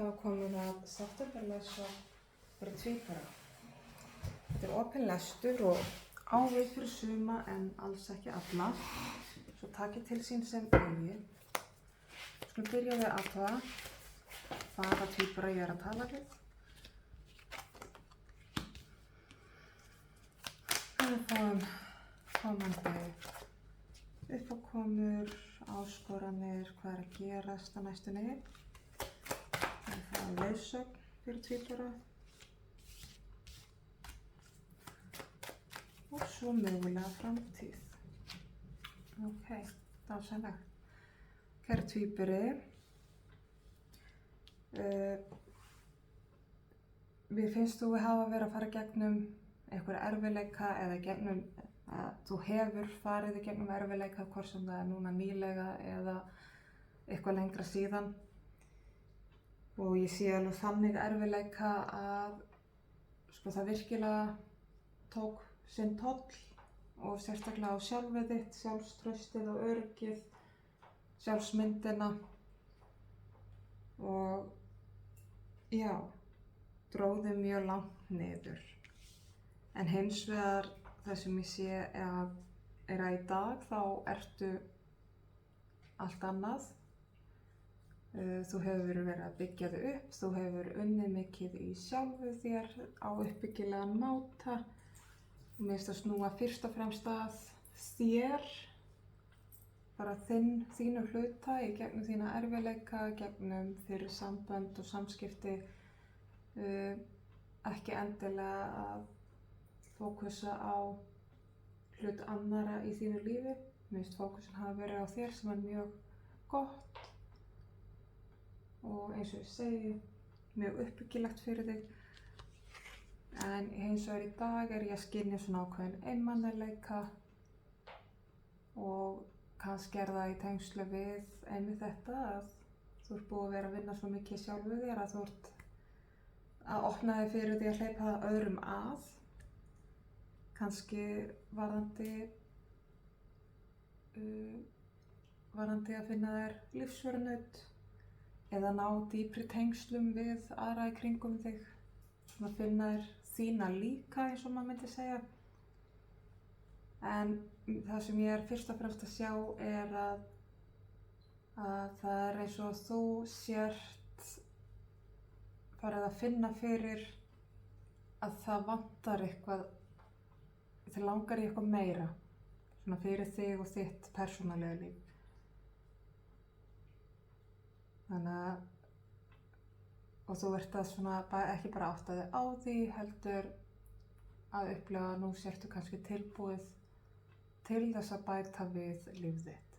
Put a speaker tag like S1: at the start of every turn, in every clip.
S1: Þá komum við að septemberlesson fyrir tvíbura. Þetta er opinn lestur og á við fyrir suma en alls ekki alla. Svo takið til sín sem eigi. Skulum byrja við að athuga hvaða tvíbura ég er að tala við. Við fáum komandi uppákomur, áskoranir, hvað er að gerast á næstunni. Við fáum leiðsögn fyrir tvíbura. Og svo mögulega framtíð. Ok, dásamlegt. Kæri tvíburi, mér finnst þú hafa verið að fara gegnum einhverja erfiðleika eða gegnum að þú hefur farið í gegnum erfiðleika, hvort sem það er núna nýlega eða eitthvað lengra síðan. Og ég sé alveg þannig erfiðleika að það virkilega tók sinn toll og sérstaklega á sjálfið þitt, sjálfstraustið og öryggið, sjálfsmyndina og já, dróði mjög langt niður. En hins vegar það sem ég sé er að í dag þá ertu allt annað. Þú hefur verið að byggja þig upp, þú hefur unnið mikið í sjálfu þér á uppbyggilegan máta. Mér finnst að snúa fyrst og fremst að þér, bara þínu hluta í gegnum þína erfiðleika, gegnum fyrir sambönd og samskipti. Ekki endilega að fókusa á hlut annarra í þínu lífi. Mér finnst fókusin hafa verið á þér sem er mjög gott og eins og ég segi, mjög uppbyggilegt fyrir þig. En hins vegar í dag er ég að skynja svona ákveðinn einmanaleika og kannski er það í tengslu við einmitt þetta að þú ert búið að vera að vinna svo mikið sjálfu þér að þú ert að opna þig fyrir því að hleypa öðrum að. Kannski varðandi að finna þér lífsförnaut eða ná dýpri tengslum við aðra í kringum þig. Svona finna þér þína líka eins og maður myndi segja. En það sem ég er fyrst og fremst að sjá er að það er eins og þú sért farið að finna fyrir að það vantar eitthvað, þig langar í eitthvað meira, svona fyrir þig og þitt persónulega líf. Og þú ert að svona ekki bara átta þig á því, heldur að upplifa að nú sértu kannski tilbúið til þess að bæta við líf þitt.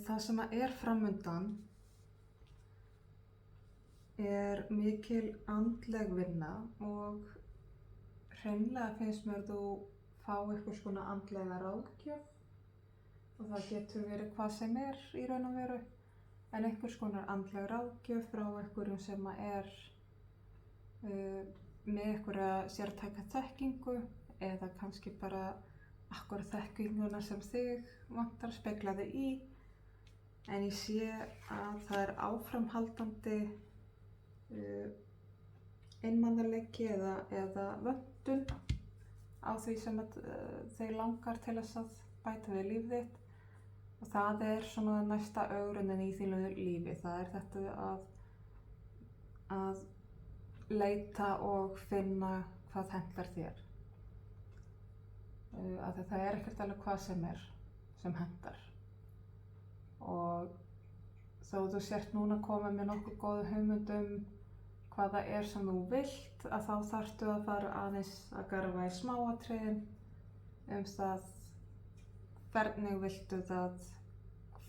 S1: Það sem er framundan er mikil andleg vinna og hreinlega finnst mér þú fá einhvers konar andlega ráðgjöf og það getur verið hvað sem er í raun og veru, en einhvers konar andleg ráðgjöf frá einhverjum sem er með einhverja sértæka þekkingu eða kannski bara akkúrat þekkinguna sem þig vantar að spegla þig í. En ég sé að það er áframhaldandi einmanaleiki eða vöntun á því sem þig langar til þess að bæta við líf þitt. Og það er svona næsta ögrunin í þínu lífi. Það er þetta að leita og finna hvað hentar þér. Að það er ekkert alveg hvað sem hentar. Og þó þú sért núna komið með nokkuð góða hugmynd hvað það er sem þú vilt, að þá þarftu að fara aðeins að garfa í smáatriðin það hvernig viltu það,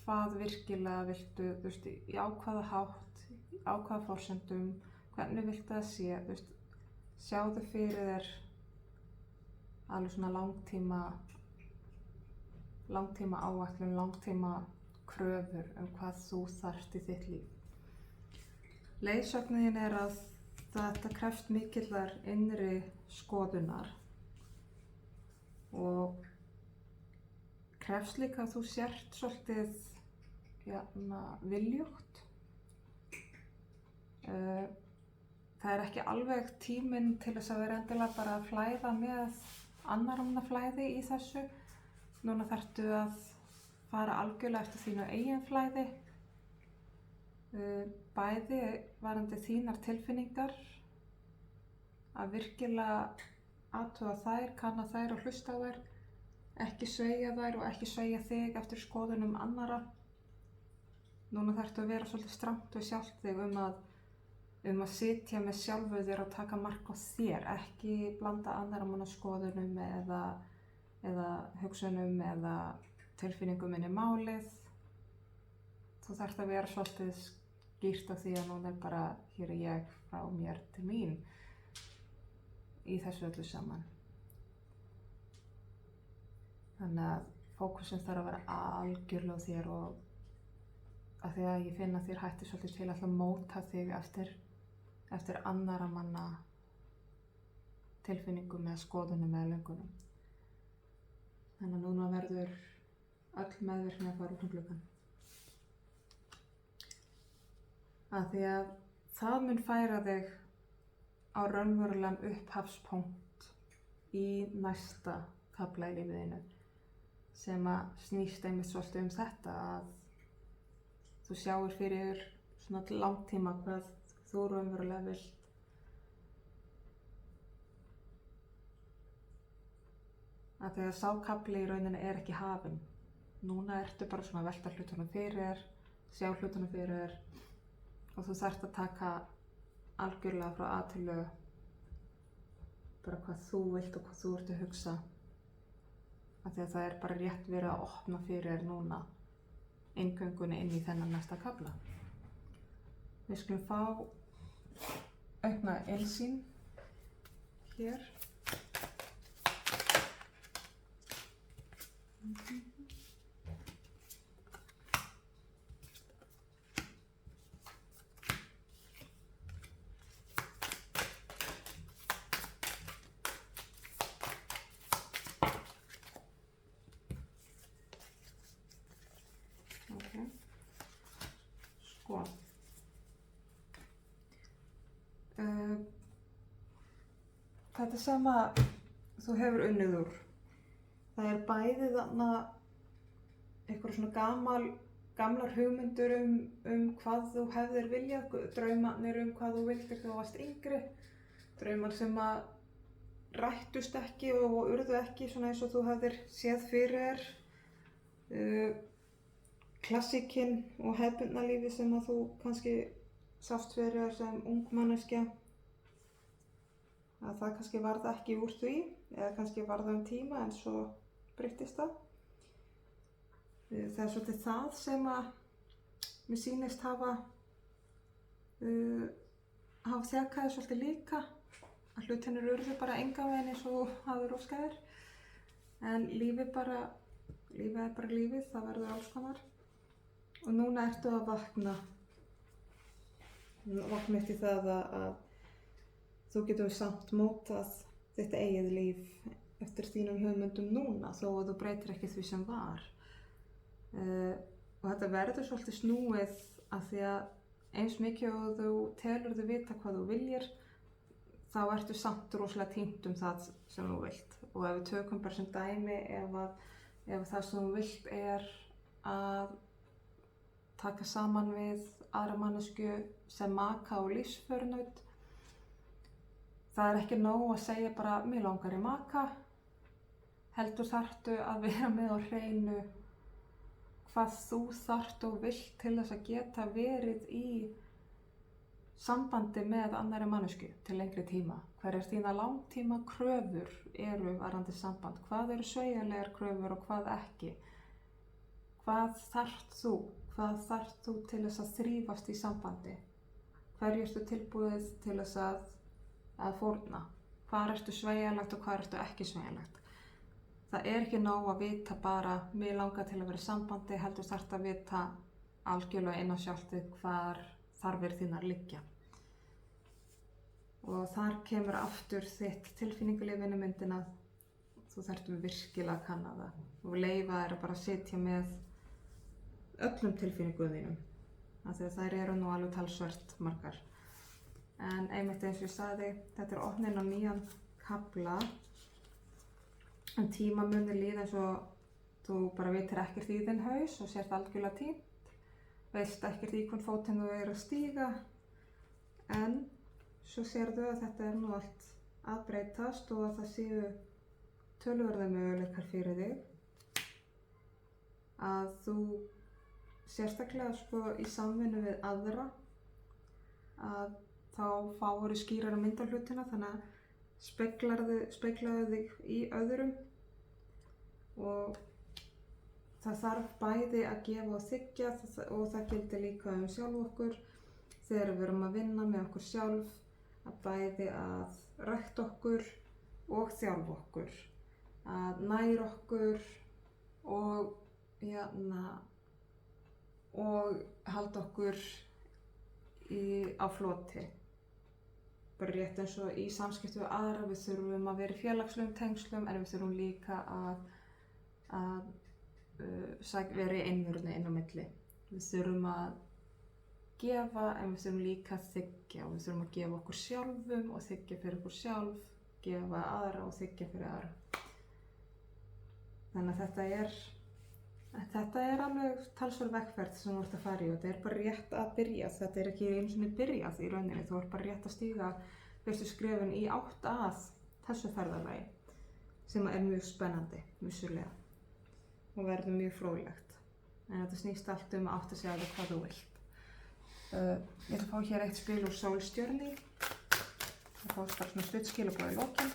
S1: hvað virkilega viltu, í ákvaða hátt, í ákvaða forsendum, hvernig viltu það sé, sjáðu fyrir þér alveg svona langtíma áætlun, langtíma kröfur hvað þú þarft í þitt líf. Leiðsögnin er að þetta krefst mikillar innri skoðunar og krefst líka að þú sért svolítið viljugt Það er ekki alveg tíminn til þess að vera endilega bara að flæða með annarmannaflæði í þessu. Núna þarftu að fara algjörlega eftir þínu eigin flæði. Bæði varðandi þínar tilfinningar, að virkilega athuga þær, kanna þær og hlusta á þær, ekki sveigja þær og ekki sveigja þig eftir skoðunum annarra. Núna þarftu að vera svolítið strangt við sjálft þig um að sitja með sjálfu þér og taka mark á þér, ekki blanda annarra manna skoðunum eða hugsunum eða tilfinningum inn í málið. Þú þarft að vera svolítið skýrt á því að núna er bara, hér er ég frá mér til mín í þessu öllu saman. Þannig að fókusinn þarf að vera algjörlega á þér, og af því að ég finn að þér hættir svolítið til að móta þig eftir annarra manna tilfinningum eða skoðunum eða löngunum. Þannig að núna verður öll meðvirkni að fara út gluggann. Af því að það mun færa þig á raunverulegan upphafspunkt í næsta kafla í lífiðinu, sem að snýst einmitt svolítið þetta, að þú sjáir fyrir svona til langtíma hvað þú raunverulega vilt. Af því að sá kafli í rauninni er ekki hafinn. Núna ertu bara svona að velta hlutunum fyrir þér, sjá hlutunum fyrir þér, og þú þarft að taka algjörlega frá A til Ö bara hvað þú vilt og hvað þú ert að hugsa, af því að það er bara rétt verið að opna fyrir þér núna inngöngunni inn í þennan næsta kafla. Við skulum fá aukna innsýn hér. Sko. Þetta sem að þú hefur unnið úr, það er bæði þarna einhverjum svona gamlar hugmyndur um hvað þú hefðir viljað, draumarnir hvað þú vildir þegar þú varst yngri, draumar sem að rættust ekki og urðu ekki svona eins og þú hefðir séð fyrir þér, klassíkinn og hefðbundna lífi sem að þú kannski sást fyrir þér sem ung manneskja, að það kannski varð ekki úr því, eða kannski varð það tíma en svo breyttist það. Það er svolítið það sem að mér sýnist hafa þjakaði svolítið líka, að hlutirnir urðu bara engan veginn eins og þú hafðir óskað þér, en lífið er bara lífið, það verður alls konar. Og núna ertu að vakna upp í það að þú getur samt mótað þitt eigið líf eftir þínum hugmyndum núna, þó að þú breytir ekki því sem var. Og þetta verður svolítið snúið, af því að eins mikið og þú telur þig vita hvað þú viljir, þá ertu samt rosalega týnt það sem þú vilt. Og ef við tökum bara sem dæmi, ef það sem þú vilt er að taka saman við aðra mannesku sem maka og lífsförnaut, það er ekki nóg að segja bara mig langar í maka, heldur þarftu að vera með á hreinu hvað þú þarft og vilt til þess að geta verið í sambandi með annarri mannesku til lengri tíma. Hverjar þínar langtíma kröfur eru varðandi samband, hvað eru sveigjanlegar kröfur og hvað ekki, hvað þarft þú til þess að þrífast í sambandi, hverju ertu tilbúið til þess að fórna, hvað ertu sveigjanlegt og hvað ertu ekki sveigjanlegt. Það er ekki nóg að vita bara mig langar til að vera í sambandi, heldur þarft að vita algjörlega inn á sjálftið hvar þarfir þínar liggja. Og þar kemur aftur þitt tilfinningalíf inn í myndina. Þú þarft virkilega að kanna það og leyfa þér að bara sitja með öllum tilfinningum þínum, af því að þær eru nú alveg talsvert margar. En einmitt eins og ég sagði, þetta opnin á nýjan kafla. En tíma muni líða eins og þú bara vitir ekkert í þinn haus og sért algjörlega týnt. Veist ekkert í hvern fótinn þú að stíga. En svo sérðu að þetta nú allt að breytast og að það séu töluverða möguleikar fyrir þig. Að þú sérstaklega í samvinnu við aðra, að þá fáirðu skýrara mynd á hlutina, þannig að speglaðu þig í öðrum og það þarf bæði að gefa og þiggja og það gildir líka sjálf okkur þegar við erum að vinna með okkur sjálf, að bæði að rækta okkur og þjálfa okkur, að næra okkur og halda okkur á floti. Bara rétt eins og í samskipti við aðra, við þurfum að vera í félagslegum tengslum en við þurfum líka að vera í einvörðunni inn á milli. Við þurfum að gefa en við þurfum líka að þiggja og við þurfum að gefa okkur sjálfum og þiggja fyrir okkur sjálf, gefa aðra og þiggja fyrir aðra. Þannig að þetta er alveg talsverð vegferð sem þú ert að fara í og þetta er bara rétt að byrja. Þetta er ekki einu sinni byrjað í rauninni, þú ert bara rétt að stíga fyrstu skrefin í átt að þessu ferðalagi sem er mjög spennandi, vissulega. Og verður mjög fróðlegt. En þetta snýst allt að átta sig á því hvað þú vilt. Ég ætla að fá hér eitt spil úr Sólstjörni. Það fást bara svona stutt skilaboð í lokin.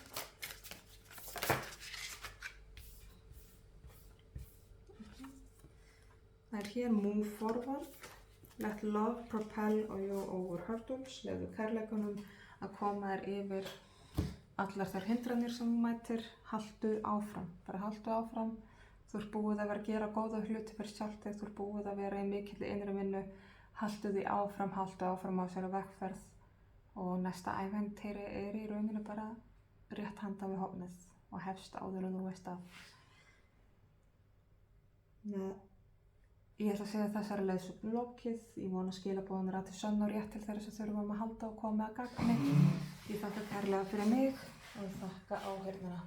S1: Það er hér Move Forward. Let love propel you over hurdles. Leyfðu kærleikanum að koma þér yfir allar þær hindranir sem þú mætir. Haltu áfram. Bara haltu áfram. Þú ert búið að vera að gera góða hluti fyrir sjálft þig, þú ert búið að vera í mikilli innri vinnu, haltu því áfram á þessari vegferð og næsta ævintýri er í rauninni bara rétt handan við hornið og hefst áður en þú veist af. Ég ætla að segja þessari leiðsögn lokið, ég vona skilaboðin til sönn og rétt til þeirra sem þurfum að halda og koma að gagni. Ég þakka kærlega fyrir mig og þakka áheyrnina.